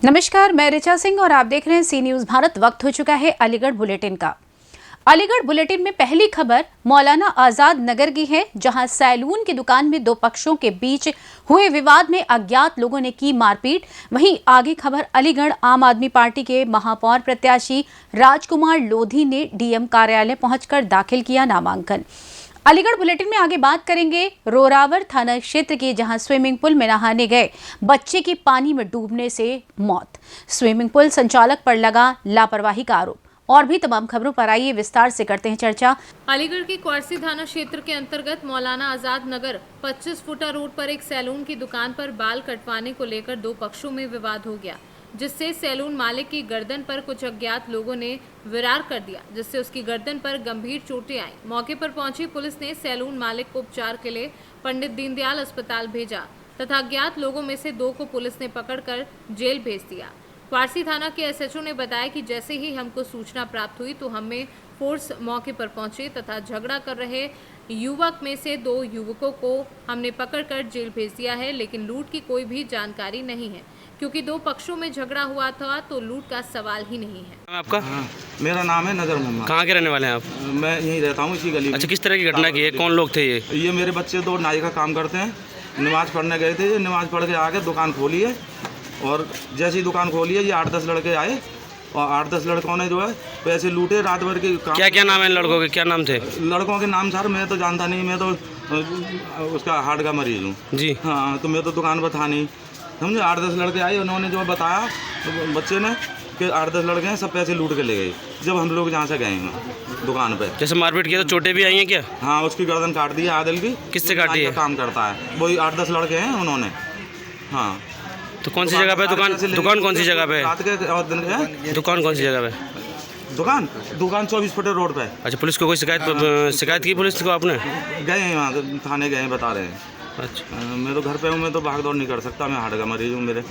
नमस्कार, मैं ऋचा सिंह और आप देख रहे हैं सी न्यूज भारत। वक्त हो चुका है अलीगढ़ बुलेटिन का। अलीगढ़ बुलेटिन में पहली खबर मौलाना आजाद नगर की है, जहां सैलून की दुकान में दो पक्षों के बीच हुए विवाद में अज्ञात लोगों ने की मारपीट। वहीं आगे खबर अलीगढ़ आम आदमी पार्टी के महापौर प्रत्याशी राजकुमार लोधी ने डीएम कार्यालय पहुंचकर दाखिल किया नामांकन। अलीगढ़ बुलेटिन में आगे बात करेंगे रोरावर थाना क्षेत्र की, जहां स्विमिंग पूल में नहाने गए बच्चे की पानी में डूबने से मौत। स्विमिंग पूल संचालक पर लगा लापरवाही का आरोप। और भी तमाम खबरों पर आइए विस्तार से करते हैं चर्चा। अलीगढ़ के क्वारसी थाना क्षेत्र के अंतर्गत मौलाना आजाद नगर 25 फुटा रोड पर एक सैलून की दुकान पर बाल कटवाने को लेकर दो पक्षों में विवाद हो गया, जिससे सैलून मालिक की गर्दन पर कुछ अज्ञात लोगों ने विरार कर दिया, जिससे उसकी गर्दन पर गंभीर चोटें आई। मौके पर पहुंची पुलिस ने सैलून मालिक को उपचार के लिए पंडित दीनदयाल अस्पताल भेजा तथा अज्ञात लोगों में से दो को पुलिस ने पकड़कर जेल भेज दिया। क्वारसी थाना के एसएचओ ने बताया कि जैसे ही हमको सूचना प्राप्त हुई तो हमें फोर्स मौके पर पहुंचे तथा झगड़ा कर रहे युवक में से दो युवकों को हमने पकड़कर जेल भेज दिया है, लेकिन लूट की कोई भी जानकारी नहीं है, क्योंकि दो पक्षों में झगड़ा हुआ था तो लूट का सवाल ही नहीं है। आपका? मेरा नाम है नजर मोहम्मद। कहाँ के रहने वाले हैं आप? मैं यहीं रहता हूँ, इसी गली में। अच्छा, किस तरह की घटना की है? कौन लोग थे ये मेरे बच्चे दो नाई का काम करते हैं, नमाज़ पढ़ने गए थे। ये नमाज़ पढ़ के आके दुकान खोली है और जैसी ही दुकान खोली है ये 8-10 लड़के आए और 8-10 लड़कों ने जो है पैसे लूटे रात भर के काम। क्या नाम है लड़कों के? क्या नाम थे लड़कों के नाम? सर मैं तो जानता नहीं, मैं तो उसका हार्ट का मरीज हूँ जी। हाँ, तो मैं तो दुकान पर था नहीं, समझे। 8-10 लड़के आए, उन्होंने जो बताया तो बच्चे ने कि 8-10 लड़के हैं, सब पैसे लूट के ले गए। जब हम लोग जहाँ से गए हैं दुकान पे, जैसे मारपीट किया तो चोटें भी आई हैं क्या? हाँ, उसकी गर्दन काट दी है आदिल की। किससे काटी है? काम करता है वही 8-10 लड़के हैं उन्होंने। हाँ, तो कौन सी जगह पे दुकान कौन सी जगह पे? रात के और दिन के। दुकान कौन सी जगह पे? दुकान 24 फुट रोड पे। अच्छा, पुलिस को कोई शिकायत की पुलिस को आपने? गए हैं वहाँ थाने गए हैं, बता रहे हैं। अच्छा, मैं तो घर पे हूँ, मैं तो भाग दौड़ नहीं कर सकता, मैं हार्ट का मरीज हूँ मेरे।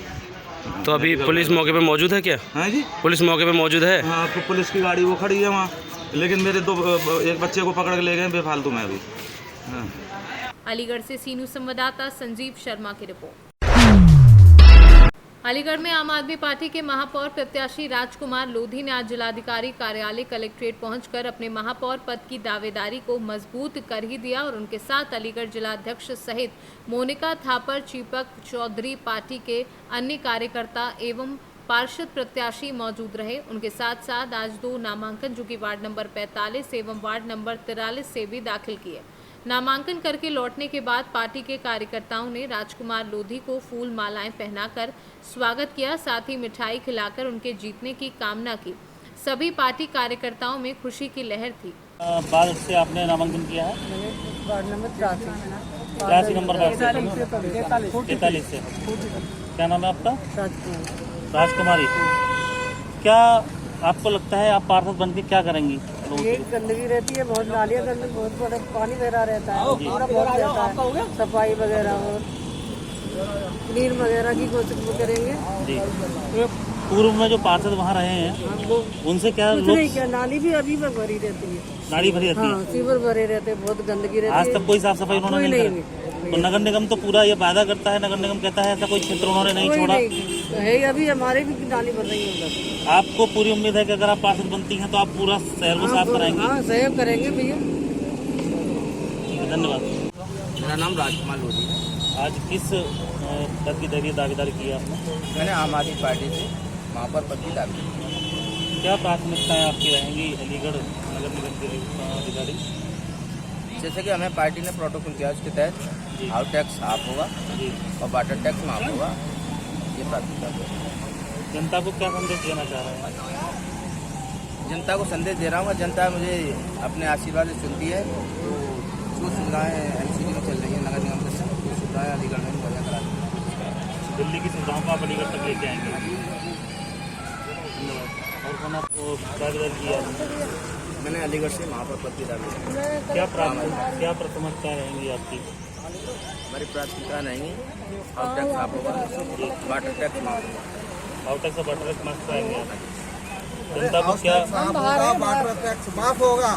तो अभी पुलिस मौके पे मौजूद है क्या? हाँ जी, पुलिस मौके पे मौजूद है। हाँ, तो पुलिस की गाड़ी वो खड़ी है वहाँ, लेकिन मेरे एक बच्चे को पकड़ के ले गए बेफालतू में अभी। हाँ। अलीगढ़ से सी न्यूज संवाददाता संजीव शर्मा की रिपोर्ट। अलीगढ़ में आम आदमी पार्टी के महापौर प्रत्याशी राजकुमार लोधी ने आज जिलाधिकारी कार्यालय कलेक्ट्रेट पहुंचकर अपने महापौर पद की दावेदारी को मजबूत कर ही दिया और उनके साथ अलीगढ़ जिलाध्यक्ष सहित मोनिका थापर, चीपक चौधरी, पार्टी के अन्य कार्यकर्ता एवं पार्षद प्रत्याशी मौजूद रहे। उनके साथ साथ आज दो नामांकन जो कि वार्ड नंबर 45 एवं वार्ड नंबर 43 से भी दाखिल किए। नामांकन करके लौटने के बाद पार्टी के कार्यकर्ताओं ने राजकुमार लोधी को फूल मालाएं पहनाकर स्वागत किया, साथ ही मिठाई खिलाकर उनके जीतने की कामना की। सभी पार्टी कार्यकर्ताओं में खुशी की लहर थी। बाद से आपने नामांकन किया है? वार्ड नंबर 83 नंबर 43 से। क्या नाम है आपका? राजकुमारी। क्या आपको लगता है आप पार्षद बन के क्या करेंगी? ये गंदगी रहती है, बहुत नालियाँ गंदगी, बहुत बड़ा पानी बहरा रहता है, पूरा बहुत रहता है। सफाई वगैरह और क्लीन वगैरह की कोशिश करेंगे जी। तो पूर्व में जो पार्षद वहाँ रहे हैं उनसे क्या नहीं, क्या नाली भी अभी भी भरी रहती है, नाली भरी रहती है, सीवर भरे रहते हैं, बहुत गंदगी रहती है। आज तक कोई साफ सफाई उन्होंने नहीं करी? तो नगर निगम तो पूरा ये वादा करता है, नगर निगम कहता है ऐसा कोई क्षेत्र उन्होंने नहीं छोड़ा है। अभी हमारे भी नाली भर रही है। आपको पूरी उम्मीद है कि अगर आप पार्षद बनती हैं तो आप पूरा शहर को साफ कराएंगे? हाँ, सहयोग करेंगे भैया। धन्यवाद। मेरा नाम राजकुमार लोधी है। आज किस पद की दावेदारी की आपने? मैंने आम आदमी पार्टी से महापौर पद की दावेदारी। क्या प्राथमिकताएं आपकी रहेंगी अलीगढ़ नगर निगम के अधिकारी? जैसे कि हमें पार्टी ने प्रोटोकॉल किया, उसके तहत हाउस टैक्स माफ होगा और वाटर टैक्स माफ होगा, ये प्राथमिकता है। जनता को क्या संदेश देना चाह रहे हैं? जनता को संदेश दे रहा हूँ, जनता मुझे अपने आशीर्वाद से चुनती है, तो जो सुविधाएँ एमसीडी में चल रही है नगर निगम के, जो सुविधाएँ अलीगढ़ में बढ़िया करा दी। दिल्ली की सुविधाओं को आप अलीगढ़ तक लेके आएंगे? और कौन आपको दावेदारी किया? मैंने अलीगढ़ से महापौर पद की दावेदारी। क्या प्राथमिकता रहेंगी आपकी? हमारी प्राथमिकता रहेंगी हाउस टैक्स माफ होगा, वाटर टैक्स माफ होगा। हाउस टैक्स और वाटर टैक्स माफ कराएंगे आप? जनता को क्या? वाटर टैक्स माफ होगा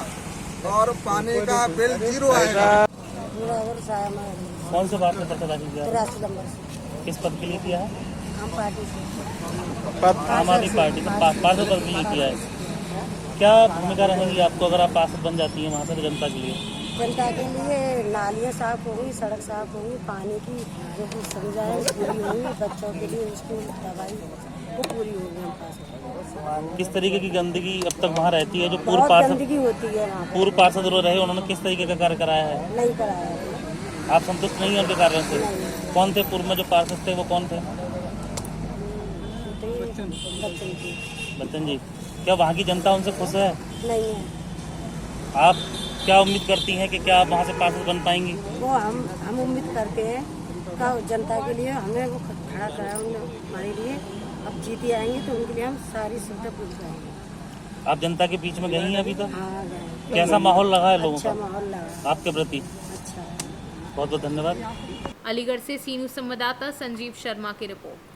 और पानी का बिल 0 आएगा। कौन से बात में पता दाखिल किया? किस पद के लिए किया है? आम पार्टी से। आम आदमी पार्टी से पार्षद पद के लिए किया है। क्या भूमिका रहेगी आपको अगर आप पार्षद बन जाती हैं वहाँ से जनता के लिए? जनता के लिए नालियाँ साफ होंगी, सड़क साफ होंगी, पानी की जो कुछ सुविधाएं पूरी होंगी, बच्चों के लिए स्कूल दवाई वो पूरी होगी। हम पास किस तरीके की गंदगी अब तक वहाँ रहती है? जो पूर्व बहुत पार्षद गंदगी होती है वहाँ पे। पूर्व पार्षद रहे उन्होंने किस तरीके का कार्य कराया है? नहीं कराया है। आप संतुष्ट नहीं हैं उनके कार्यों से? कौन थे पूर्व में जो पार्षद थे, वो कौन थे? बच्चन जी। क्या वहाँ की जनता उनसे खुश है? नहीं है। आप क्या उम्मीद करती हैं कि क्या आप वहाँ से पार्षद बन पाएंगी? वो हम उम्मीद करते हैं का जनता के लिए हमें वो खड़ा कराया उन्होंने हमारे लिए। अब जीती आएंगे तो उनके लिए हम सारी सुविधा पहुँचाएंगे। आप जनता के बीच में गई हैं अभी तक? हाँ गए। कैसा माहौल लगा है लोगों अच्छा का माहौल लगा। आपके प्रति? अच्छा। बहुत बहुत धन्यवाद। अलीगढ़ से सी न्यूज संवाददाता संजीव शर्मा की रिपोर्ट।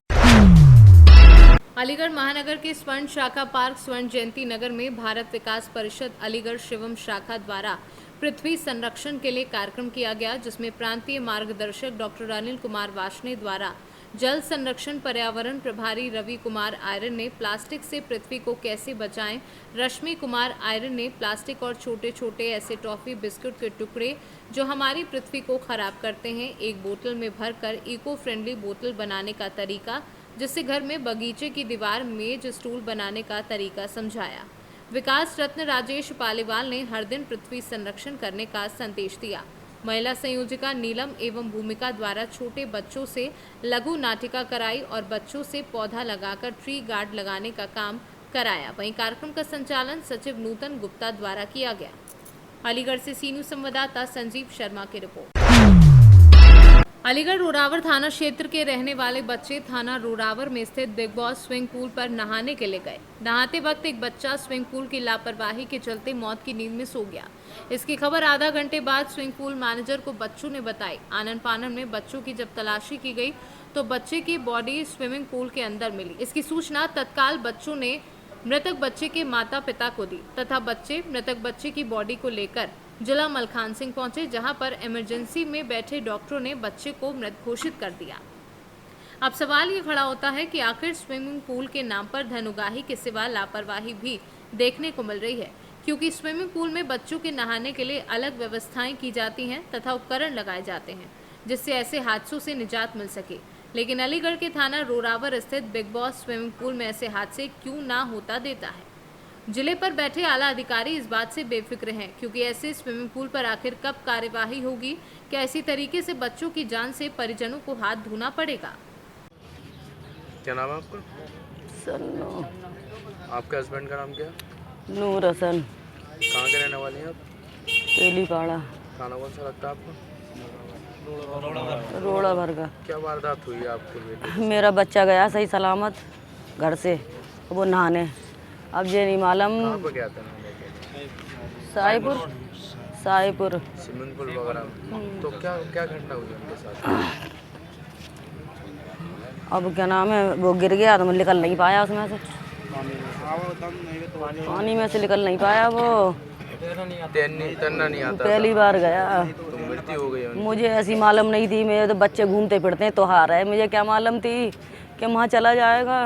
अलीगढ़ महानगर के स्वर्ण शाखा पार्क स्वर्ण जयंती नगर में भारत विकास परिषद अलीगढ़ शिवम शाखा द्वारा पृथ्वी संरक्षण के लिए कार्यक्रम किया गया, जिसमें प्रांतीय मार्गदर्शक डॉक्टर अनिल कुमार वार्ष्णेय द्वारा जल संरक्षण पर्यावरण प्रभारी रवि कुमार आयरन ने प्लास्टिक से पृथ्वी को कैसे बचाएं, रश्मि कुमार आयरन ने प्लास्टिक और छोटे छोटे ऐसे टॉफी बिस्कुट के टुकड़े जो हमारी पृथ्वी को खराब करते हैं, एक बोतल में भरकर इको फ्रेंडली बोतल बनाने का तरीका, जिससे घर में बगीचे की दीवार मेज स्टूल बनाने का तरीका समझाया। विकास रत्न राजेश पालीवाल ने हर दिन पृथ्वी संरक्षण करने का संदेश दिया। महिला संयोजिका नीलम एवं भूमिका द्वारा छोटे बच्चों से लघु नाटिका कराई और बच्चों से पौधा लगाकर ट्री गार्ड लगाने का काम कराया। वहीं कार्यक्रम का संचालन सचिव नूतन गुप्ता द्वारा किया गया। अलीगढ़ से सी न्यूज संवाददाता संजीव शर्मा की रिपोर्ट। अलीगढ़ रोरावर थाना क्षेत्र के रहने वाले बच्चे थाना रोरावर में स्थित बिग बॉस स्विमिंग पूल पर नहाने के लिए गए। नहाते वक्त एक बच्चा स्विमिंग पूल की लापरवाही के चलते मौत की नींद में सो गया। इसकी खबर आधा घंटे बाद स्विमिंग पूल मैनेजर को बच्चों ने बताई। आनन फानन में बच्चों की जब तलाशी की गई तो बच्चे की बॉडी स्विमिंग पूल के अंदर मिली। इसकी सूचना तत्काल बच्चों ने मृतक बच्चे के माता पिता को दी तथा बच्चे मृतक बच्चे की बॉडी को लेकर जिला मलखान सिंह पहुंचे, जहां पर इमरजेंसी में बैठे डॉक्टरों ने बच्चे को मृत घोषित कर दिया। अब सवाल ये खड़ा होता है कि आखिर स्विमिंग पूल के नाम पर धनुगाही के सिवा लापरवाही भी देखने को मिल रही है, क्योंकि स्विमिंग पूल में बच्चों के नहाने के लिए अलग व्यवस्थाएं की जाती हैं तथा उपकरण लगाए जाते हैं, जिससे ऐसे हादसों से निजात मिल सके। लेकिन अलीगढ़ के थाना रोरावर स्थित बिग बॉस स्विमिंग पूल में ऐसे हादसे क्यों ना होता देता है। जिले पर बैठे आला अधिकारी इस बात से बेफिक्र हैं, क्योंकि ऐसे स्विमिंग पूल पर आखिर कब कार्यवाही होगी। क्या इसी तरीके से बच्चों की जान से परिजनों को हाथ धोना पड़ेगा। क्या नाम है आपका? सन्नो। आपके हस्बैंड का नाम क्या है? नूर हसन। कहाँ के रहने वाले हैं आप? तेलीपाड़ा। खाना कौन सा लगता है आपको? रोड़ा भर का। क्या वारदात हुई है आपके बेटे? मेरा बच्चा गया सही सलामत घर से, वो नहाने। अब ये नहीं मालूम। कहाँ पे गया था नहाने के लिए? साईपुर स्विमिंग पूल वगैरह में। तो क्या क्या घटना हुई उनके साथ? अब क्या नाम है, वो गिर गया तो मैं निकल नहीं पाया उसमें से, पानी में से निकल नहीं पाया। वो तैरना नहीं आता पहली बार गया तो मृत्यु हो गई। मुझे ऐसी मालूम नहीं थी। मेरे तो बच्चे घूमते फिरते हैं तो हार है, मुझे क्या मालूम थी कि वहाँ चला जाएगा।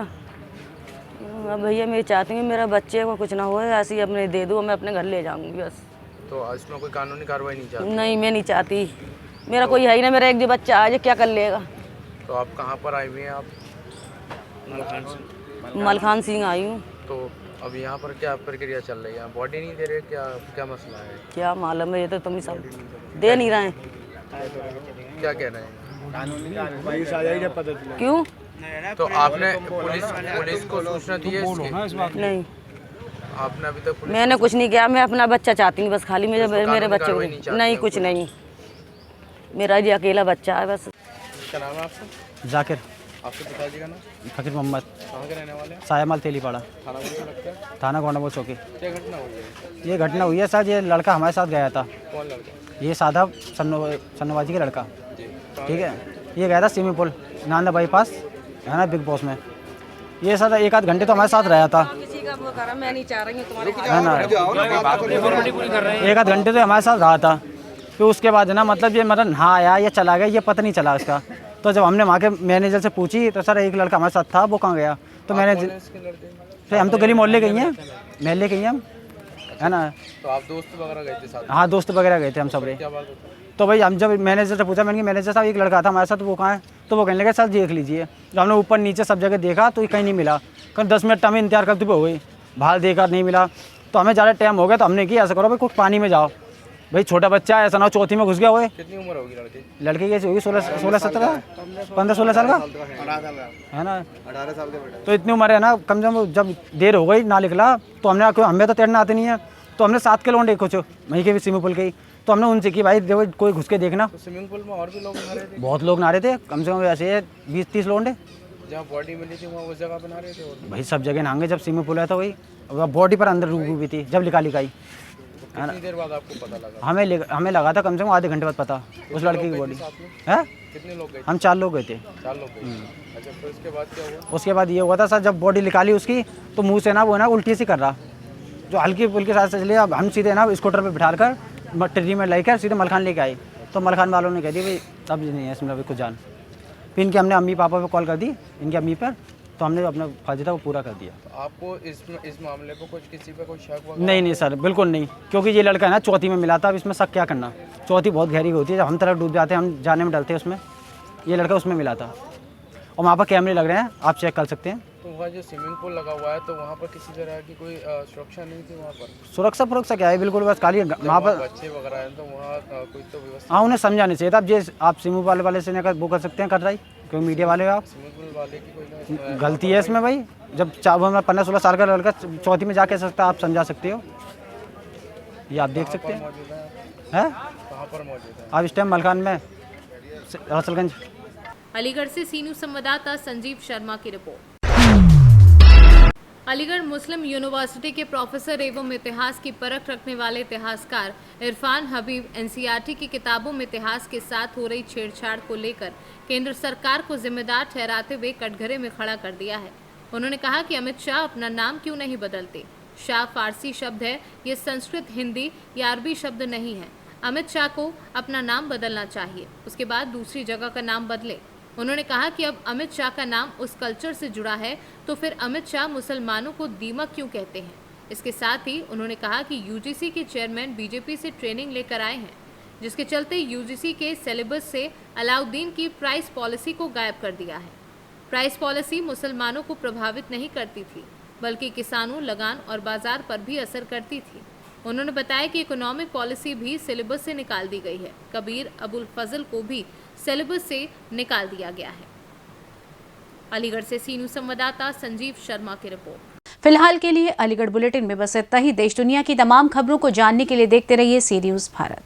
अब भैया मैं चाहती हूँ मेरा बच्चे को कुछ ना हो, ऐसे ही अपने दे दूँ, मैं अपने घर ले जाऊँगी बस। तो इसमें कोई कानूनी कार्रवाई नहीं चाहती? नहीं, मैं नहीं चाहती। मेरा कोई है ही ना, मेरा एक जो बच्चा आज क्या कर लेगा। तो आप कहाँ पर आई हुई हैं आप? मलखान सिंह आई हूँ। तो अब यहाँ पर क्या प्रक्रिया चल रही है? बॉडी नहीं दे रहे, क्या क्या मसला है? क्या मालूम है, ये तो तुम ही सब दे नहीं रहे हैं। क्या कह रहे हैं? क्यों? तो आपने पुलिस को सूचना दी है इसकी? नहीं, आपने अभी तक मैंने कुछ नहीं किया। मैं अपना बच्चा चाहती हूँ बस, खाली मेरे बच्चे को नहीं, कुछ नहीं। मेरा जी अकेला बच्चा है बस। क्या नाम है आपका? जाकिर। आपके पिताजी का नाम? फकीर मोहम्मद। कहाँ के रहने वाले हैं? सायामाल तेलीपाड़ा। थाना कौन सा लगता है? थाना गोंडाबो चौकी। क्या घटना हुई है? ये घटना हुई है सर, ये लड़का हमारे साथ गया था। कौन लड़का? ये सादा सन्नोबाजी का लड़का, ठीक है। ये गया था स्विमिंग पूल नांदा बाईपास है ना, बिग बॉस में। ये सर एक आध घंटे तो हमारे साथ रहा था, मैं नहीं चाह रही हूँ तुम्हारे है ना। एक आध घंटे तो हमारे साथ रहा था। फिर उसके बाद है ना, मतलब ये मतलब नहा आया या चला गया, ये पता नहीं चला उसका। तो जब हमने वहाँ के मैनेजर से पूछी तो सर एक लड़का हमारे साथ था, वो कहाँ गया? तो मैंने तो हम तो गली मोहल्ले गई हैं, महल्ले गई हैं हम, है ना। तो आप दोस्त वगैरह गए थे साथ? हाँ, दोस्त वगैरह गए थे हम सब रे। क्या बात होती? तो भाई हम जब मैनेजर से पूछा, मैंने मैनेजर साहब एक लड़का था हमारे साथ, वो कहाँ है? तो वो कहने लगे सर देख लीजिए। जब हमने ऊपर नीचे सब जगह देखा तो कहीं नहीं मिला। कहीं 10 मिनट हमें इंतजार करते हुए हो गई, बाहर देखा नहीं मिला। तो हमें ज़्यादा टाइम हो गया, तो हमने किया ऐसा करो भाई कुछ पानी में जाओ, भाई छोटा बच्चा है, ऐसा ना हो चौथी में घुस गया हुए। कितनी उम्र होगी लड़के? लड़के की होगी 16-17, 15-16 साल का है ना। 18 साल के बेटा। तो इतनी उम्र है ना, कम से कम जब देर हो गई ना निकला तो हमने, हमें तो तैरना आते नहीं है, तो हमने 7 के लौंडे कुछ वहीं के भी स्विमिंग पूल के ही, तो हमने उनसे की भाई देखो कोई घुस के देखना। तो स्विमिंग पूल में और भी लोग नहा रहे थे? बहुत लोग नहा रहे थे, कम से कम ऐसे 20-30 लौंडे। जहाँ बॉडी मिली थी वहाँ उस जगह पे नहा रहे थे? और भाई सब जगह नहाएंगे, जब स्विमिंग पूल है तो वही बॉडी पर अंदर डूबी हुई थी, जब लिकाई। कितनी देर बाद आपको पता लगा? हमें लगा था कम से कम आधे घंटे बाद पता, उस लड़के की बॉडी है। कितने लोग गए? हम 4 लोग गए थे। 4 लोग गए। अच्छा, फिर उसके बाद क्या हुआ? उसके बाद ये हुआ था सर, जब बॉडी निकाली उसकी तो मुंह से ना वो ना उल्टी सी कर रहा, जो हल्की फुल्की साथ से चले। अब हम सीधे ना स्कूटर पे बिठा कर ट्रेन में लेकर सीधे मलखान लेके आए, तो मलखान वालों ने कह दिया भाई अब नहीं है इसमें अभी कुछ जान। फिर इनके हमने अम्मी पापा पे कॉल कर दी, इनके अम्मी पर, तो हमने अपना फर्ज था वो पूरा कर दिया। तो आपको इस मामले पर कुछ किसी पे कोई शक हुआ? नहीं सर, बिल्कुल नहीं, क्योंकि ये लड़का है ना चौथी में मिला था। अब इसमें शक क्या करना, चौथी बहुत गहरी होती है, जब हम तरफ डूब जाते हैं हम जाने में डरते हैं उसमें। ये लड़का उसमें मिला था और वहाँ पर कैमरे लग रहे हैं, आप चेक कर सकते हैं। तो वहाँ जो स्विमिंग पूल लगा हुआ है तो वहाँ पर किसी तरह की कोई सुरक्षा नहीं थी वहाँ पर? सुरक्षा क्या है, बिल्कुल बस खाली वहाँ पर बच्चे वगैरह हैं तो वहाँ कोई तो व्यवस्था? हाँ, उन्हें समझाने चाहिए था। अब ये आप स्विमिंग पूल वाले से नहीं वो कर सकते हैं, कर रहा है क्योंकि मीडिया वाले हो आप। स्विमिंग पूल वाले की कोई गलती है इसमें भाई, जब 15-16 साल का लड़का चौथी में जा कह सकता है, आप समझा सकते हो, ये आप देख सकते हैं। कहाँ पर मौजूद है आप इस टाइम मलखान में, रसलगंज। अलीगढ़ से सी न्यूज़ संवाददाता संजीव शर्मा की रिपोर्ट। अलीगढ़ मुस्लिम यूनिवर्सिटी के प्रोफेसर एवं इतिहास की परख रखने वाले इतिहासकार इरफान हबीब एनसीईआरटी की किताबों में इतिहास के साथ हो रही छेड़छाड़ को लेकर केंद्र सरकार को जिम्मेदार ठहराते हुए कटघरे में खड़ा कर दिया है। उन्होंने कहा कि अमित शाह अपना नाम क्यों नहीं बदलते। शाह फारसी शब्द है, ये संस्कृत, हिंदी या अरबी शब्द नहीं है। अमित शाह को अपना नाम बदलना चाहिए, उसके बाद दूसरी जगह का नाम बदले। उन्होंने कहा कि अब अमित शाह का नाम उस कल्चर से जुड़ा है तो फिर अमित शाह मुसलमानों को दीमक क्यों कहते हैं। इसके साथ ही उन्होंने कहा कि यूजीसी के चेयरमैन बीजेपी से ट्रेनिंग लेकर आए हैं, जिसके चलते यूजीसी के सिलेबस से अलाउद्दीन की प्राइस पॉलिसी को गायब कर दिया है। प्राइस पॉलिसी मुसलमानों को प्रभावित नहीं करती थी, बल्कि किसानों, लगान और बाजार पर भी असर करती थी। उन्होंने बताया कि इकोनॉमिक पॉलिसी भी सिलेबस से निकाल दी गई है। कबीर अबुल फजल को भी सिलेबस से निकाल दिया गया है। अलीगढ़ से सी न्यूज़ संवाददाता संजीव शर्मा की रिपोर्ट। फिलहाल के लिए अलीगढ़ बुलेटिन में बस इतना ही। देश दुनिया की तमाम खबरों को जानने के लिए देखते रहिए सी न्यूज़ भारत।